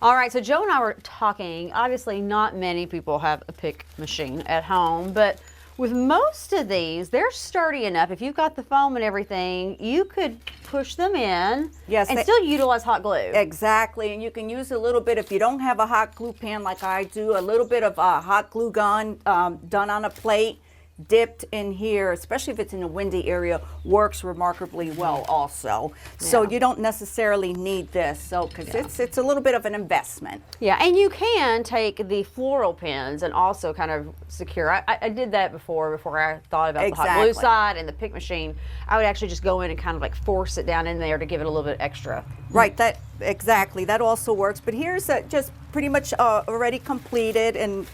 All right, so Joe and I were talking. Obviously, not many people have a pick machine at home, but with most of these, they're sturdy enough. If you've got the foam and everything, you could push them in and still utilize hot glue. Exactly, and you can use a little bit, if you don't have a hot glue pan like I do, a little bit of hot glue gun done on a plate, dipped in here, especially if it's in a windy area, works remarkably well also. So you don't necessarily need this, so because it's a little bit of an investment. Yeah, and you can take the floral pins and also kind of secure. I did that before I thought about the hot glue side and the pick machine. I would actually just go in and kind of like force it down in there to give it a little bit extra. Right, that also works. But here's just pretty much already completed, and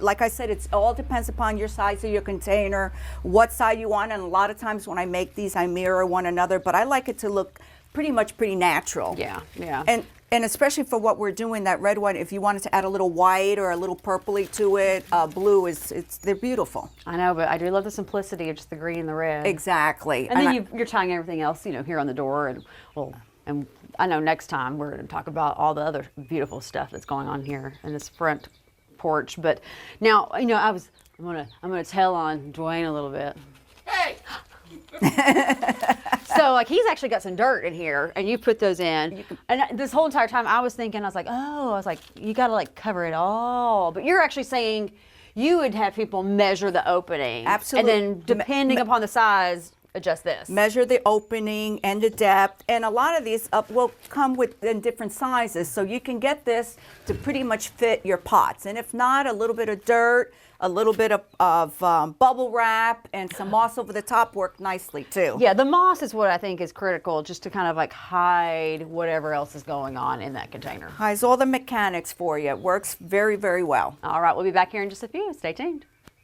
like I said, it all depends upon your size of your container, what side you want, and a lot of times when I make these, I mirror one another, but I like it to look pretty natural. Yeah. And especially for what we're doing, that red one, if you wanted to add a little white or a little purpley to it, blue they're beautiful. I know, but I do love the simplicity of just the green and the red. Exactly. And then you're tying everything else, here on the door, and I know next time we're going to talk about all the other beautiful stuff that's going on here in this front porch. But now, I'm gonna tell on Dwayne a little bit. Hey! So he's actually got some dirt in here, and you put those in. And this whole entire time I was like, you gotta like cover it all. But you're actually saying you would have people measure the opening. Absolutely. And then depending upon the size, adjust this. Measure the opening and the depth, and a lot of these will come in different sizes, so you can get this to pretty much fit your pots. And if not, a little bit of dirt, a little bit of bubble wrap, and some moss over the top work nicely too. Yeah, the moss is what I think is critical, just to kind of like hide whatever else is going on in that container. Hides all the mechanics for you. It works very, very well. All right, we'll be back here in just a few. Stay tuned.